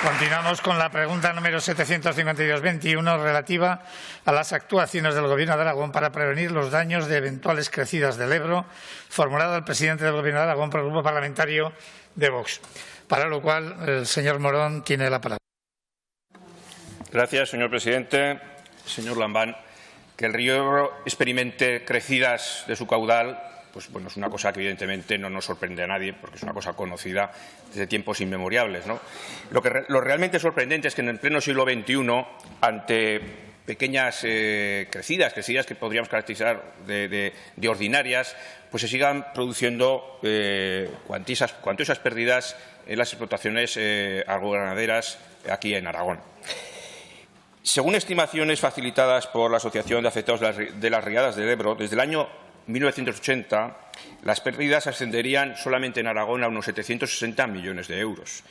Continuamos con la pregunta número 752-21 relativa a las actuaciones del Gobierno de Aragón para prevenir los daños de eventuales crecidas del Ebro, formulada al presidente del Gobierno de Aragón por el Grupo Parlamentario de Vox. Para lo cual, el señor Morón tiene la palabra. Gracias, señor presidente. Señor Lambán, que el río Ebro experimente crecidas de su caudal, pues bueno, es una cosa que evidentemente no nos sorprende a nadie, porque es una cosa conocida desde tiempos inmemoriales, ¿no? Lo realmente sorprendente es que en el pleno siglo XXI, ante pequeñas crecidas que podríamos caracterizar de ordinarias, pues se sigan produciendo cuantiosas pérdidas en las explotaciones agroganaderas aquí en Aragón. Según estimaciones facilitadas por la Asociación de Afectados de las Riadas del Ebro, desde el año 1980 las pérdidas ascenderían solamente en Aragón a unos 760 millones de euros.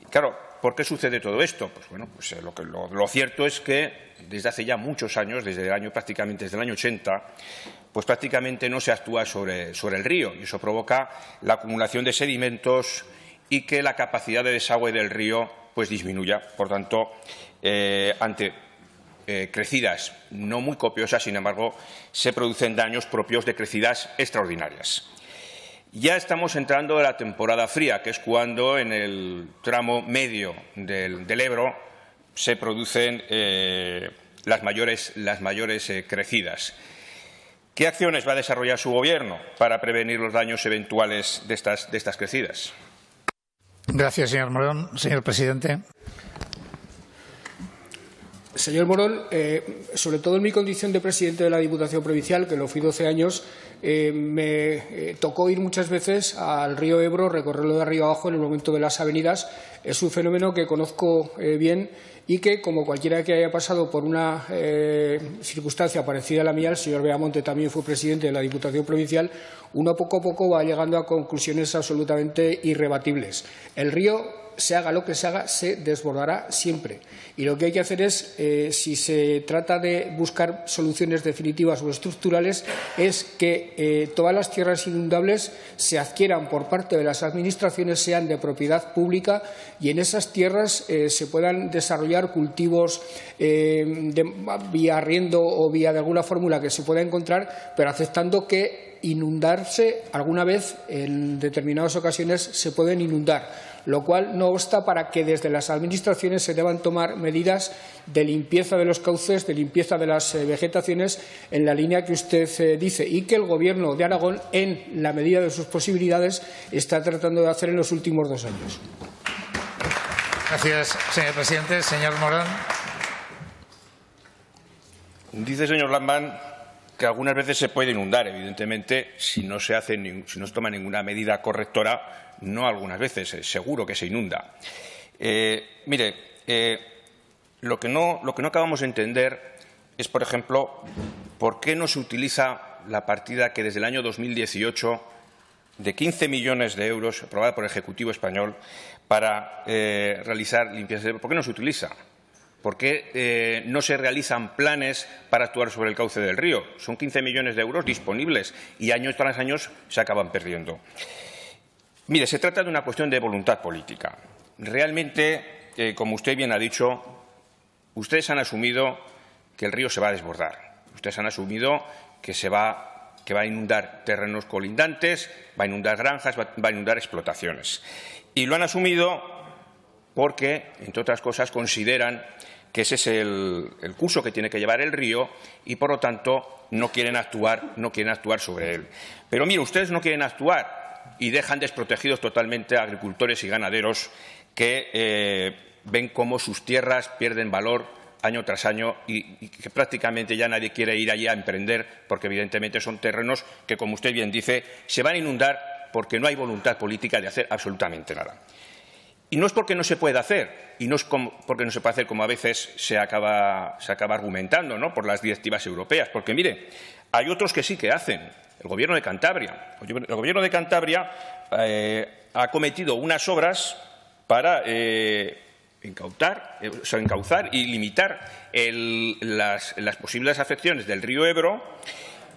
Y claro, ¿por qué sucede todo esto? Pues bueno, pues lo cierto es que desde hace ya muchos años, prácticamente desde el año 80, pues prácticamente no se actúa sobre el río, y eso provoca la acumulación de sedimentos y que la capacidad de desagüe del río pues disminuya. Por tanto, ante crecidas no muy copiosas, sin embargo, se producen daños propios de crecidas extraordinarias. Ya estamos entrando en la temporada fría, que es cuando en el tramo medio del Ebro se producen las mayores crecidas. ¿Qué acciones va a desarrollar su Gobierno para prevenir los daños eventuales de estas crecidas? Gracias, señor Morón. Señor presidente. Señor Morón, sobre todo en mi condición de presidente de la Diputación Provincial, que lo fui 12 años, me tocó ir muchas veces al río Ebro, recorrerlo de arriba abajo en el momento de las avenidas. Es un fenómeno que conozco bien y que, como cualquiera que haya pasado por una circunstancia parecida a la mía, el señor Beamonte también fue presidente de la Diputación Provincial, uno poco a poco va llegando a conclusiones absolutamente irrebatibles. El río, se haga lo que se haga, se desbordará siempre. Y lo que hay que hacer es, si se trata de buscar soluciones definitivas o estructurales, es que todas las tierras inundables se adquieran por parte de las administraciones, sean de propiedad pública, y en esas tierras se puedan desarrollar cultivos vía arriendo o vía de alguna fórmula que se pueda encontrar, pero aceptando que inundarse alguna vez, en determinadas ocasiones, se pueden inundar, lo cual no obsta para que desde las administraciones se deban tomar medidas de limpieza de los cauces, de limpieza de las vegetaciones, en la línea que usted dice, y que el Gobierno de Aragón, en la medida de sus posibilidades, está tratando de hacer en los últimos 2 años. Gracias, señor presidente. Señor Morón. Dice, señor Lambán, que algunas veces se puede inundar. Evidentemente, si no se toma ninguna medida correctora, no algunas veces, seguro que se inunda. Mire, lo que no acabamos de entender es, por ejemplo, por qué no se utiliza la partida que desde el año 2018 de 15 millones de euros aprobada por el Ejecutivo español para realizar limpiezas. ¿Por qué no se utiliza? ¿Por qué no se realizan planes para actuar sobre el cauce del río? Son 15 millones de euros disponibles y año tras año se acaban perdiendo. Mire, se trata de una cuestión de voluntad política. Realmente, como usted bien ha dicho, ustedes han asumido que el río se va a desbordar. Ustedes han asumido que va a inundar terrenos colindantes, va a inundar granjas, va a inundar explotaciones. Y lo han asumido porque, entre otras cosas, consideran que ese es el curso que tiene que llevar el río y, por lo tanto, no quieren actuar sobre él. Pero, mire, ustedes no quieren actuar y dejan desprotegidos totalmente a agricultores y ganaderos que ven cómo sus tierras pierden valor año tras año y que prácticamente ya nadie quiere ir allí a emprender, porque evidentemente son terrenos que, como usted bien dice, se van a inundar porque no hay voluntad política de hacer absolutamente nada. Y no es porque no se pueda hacer, y no es porque no se puede hacer como a veces se acaba argumentando, ¿no?, por las directivas europeas, porque, mire, hay otros que sí que hacen. El Gobierno de Cantabria. El Gobierno de Cantabria ha cometido unas obras para encauzar y limitar las posibles afecciones del río Ebro,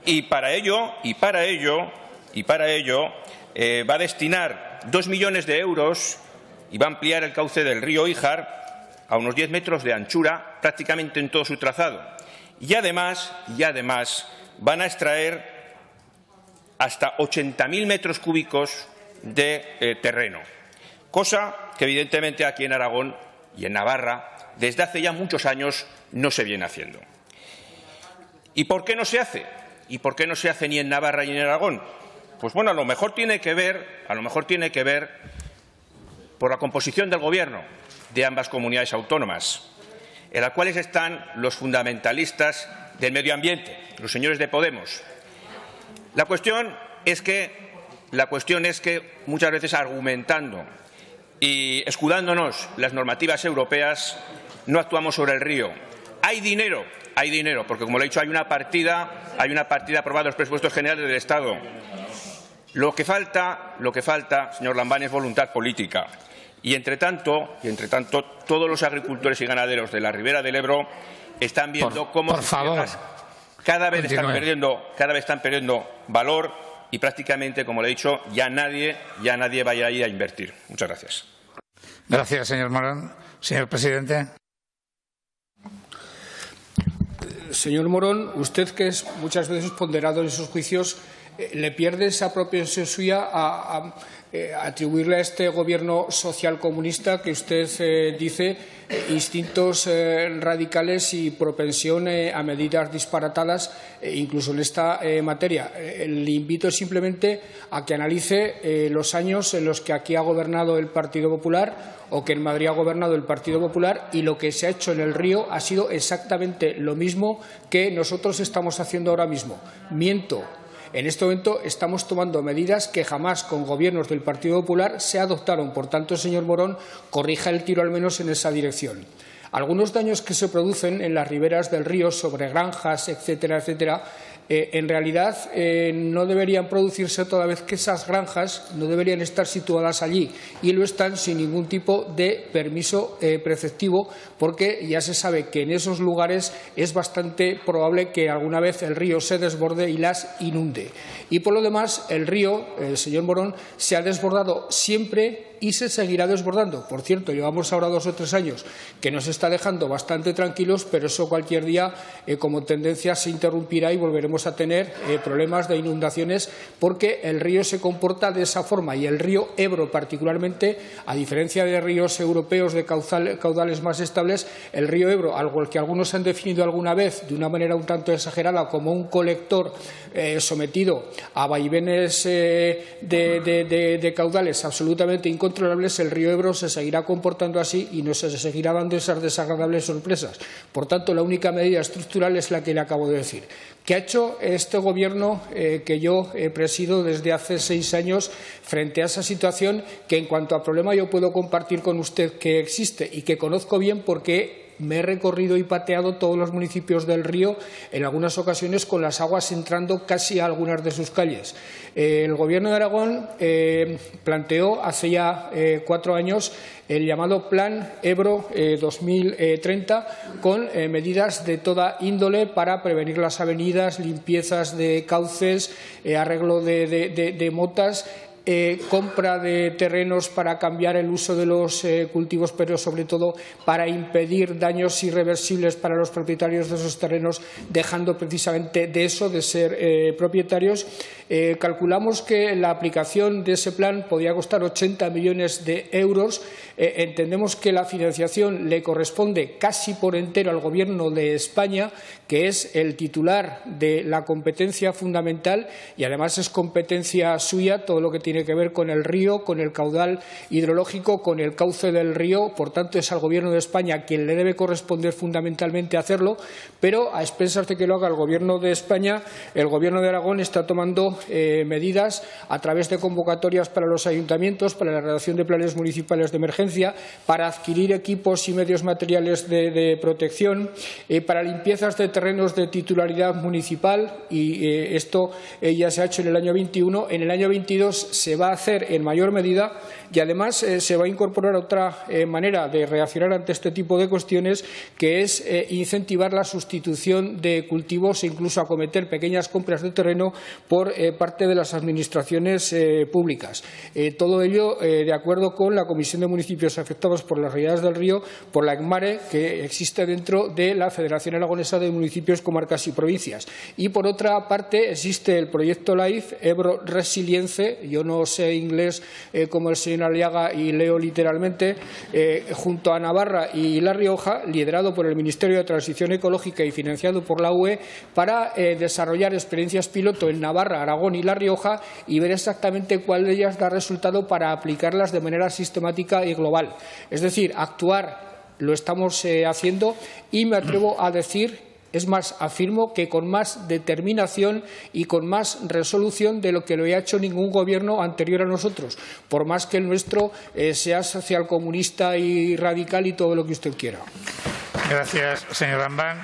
y para ello va a destinar 2 millones de euros y va a ampliar el cauce del río Híjar a unos 10 metros de anchura prácticamente en todo su trazado. Y además van a extraer hasta 80.000 metros cúbicos de terreno, cosa que evidentemente aquí en Aragón y en Navarra desde hace ya muchos años no se viene haciendo. ¿Y por qué no se hace? ¿Y por qué no se hace ni en Navarra ni en Aragón? Pues bueno, a lo mejor tiene que ver por la composición del Gobierno de ambas comunidades autónomas, en las cuales están los fundamentalistas del medio ambiente, los señores de Podemos. La cuestión es que muchas veces argumentando y escudándonos las normativas europeas no actuamos sobre el río. Hay dinero, porque como le he dicho hay una partida aprobada en los presupuestos generales del Estado. Lo que falta, señor Lambán, es voluntad política. Y entre tanto, todos los agricultores y ganaderos de la ribera del Ebro están viendo cómo sus tierras cada vez están perdiendo valor y prácticamente, como le he dicho, ya nadie vaya a ir a invertir. Muchas gracias. Gracias, señor Morón. Señor presidente. Señor Morón, usted, que es muchas veces ponderado en sus juicios, le pierde esa propensión suya a atribuirle a este gobierno socialcomunista que usted dice instintos radicales y propensión a medidas disparatadas, incluso en esta materia. Le invito simplemente a que analice los años en los que aquí ha gobernado el Partido Popular o que en Madrid ha gobernado el Partido Popular, y lo que se ha hecho en el río ha sido exactamente lo mismo que nosotros estamos haciendo ahora mismo. Miento. En este momento estamos tomando medidas que jamás con gobiernos del Partido Popular se adoptaron. Por tanto, señor Morón, corrija el tiro al menos en esa dirección. Algunos daños que se producen en las riberas del río sobre granjas, etcétera, etcétera, en realidad no deberían producirse toda vez que esas granjas no deberían estar situadas allí, y lo están sin ningún tipo de permiso preceptivo, porque ya se sabe que en esos lugares es bastante probable que alguna vez el río se desborde y las inunde. Y por lo demás, el río, señor Morón, se ha desbordado siempre y se seguirá desbordando. Por cierto, llevamos ahora 2 o 3 años que nos está dejando bastante tranquilos, pero eso cualquier día, como tendencia, se interrumpirá y volveremos a tener problemas de inundaciones, porque el río se comporta de esa forma, y el río Ebro particularmente, a diferencia de ríos europeos de caudales más estables, el río Ebro, algo que algunos han definido alguna vez de una manera un tanto exagerada como un colector sometido a vaivenes de caudales absolutamente incontrolables, el río Ebro se seguirá comportando así y nos se seguirá dando esas desagradables sorpresas. Por tanto, la única medida estructural es la que le acabo de decir. ¿Qué ha hecho este Gobierno que yo presido desde hace 6 años frente a esa situación que, en cuanto a problema, yo puedo compartir con usted que existe y que conozco bien, porque me he recorrido y pateado todos los municipios del río, en algunas ocasiones con las aguas entrando casi a algunas de sus calles? El Gobierno de Aragón planteó hace ya 4 años el llamado Plan Ebro 2030, con medidas de toda índole para prevenir las avenidas, limpiezas de cauces, arreglo de motas, compra de terrenos para cambiar el uso de los cultivos, pero sobre todo para impedir daños irreversibles para los propietarios de esos terrenos, dejando precisamente de eso, de ser propietarios. Calculamos que la aplicación de ese plan podía costar 80 millones de euros. Entendemos que la financiación le corresponde casi por entero al Gobierno de España, que es el titular de la competencia fundamental, y además es competencia suya todo lo que tiene que ver con el río, con el caudal hidrológico, con el cauce del río. Por tanto, es al Gobierno de España quien le debe corresponder fundamentalmente hacerlo, pero a expensas de que lo haga el Gobierno de España, el Gobierno de Aragón está tomando medidas a través de convocatorias para los ayuntamientos, para la redacción de planes municipales de emergencia, para adquirir equipos y medios materiales de protección, para limpiezas de terrenos de titularidad municipal, y esto ya se ha hecho en el año 21. En el año 22 se va a hacer en mayor medida y además se va a incorporar otra manera de reaccionar ante este tipo de cuestiones, que es incentivar la sustitución de cultivos e incluso acometer pequeñas compras de terreno por parte de las administraciones públicas. Todo ello de acuerdo con la Comisión de Municipios Afectados por las Riadas del Río, por la ECMARE, que existe dentro de la Federación Aragonesa de Municipios, Comarcas y Provincias. Y por otra parte existe el proyecto LIFE, Ebro Resilience. Yo no sé inglés como el señor Aliaga y leo literalmente, junto a Navarra y La Rioja, liderado por el Ministerio de Transición Ecológica y financiado por la UE, para desarrollar experiencias piloto en Navarra, Aragón y La Rioja y ver exactamente cuál de ellas da resultado para aplicarlas de manera sistemática y global. Es decir, actuar lo estamos haciendo y me atrevo a decir, es más, afirmo que con más determinación y con más resolución de lo que lo ha hecho ningún gobierno anterior a nosotros, por más que el nuestro sea socialcomunista y radical y todo lo que usted quiera. Gracias, señor Lambán.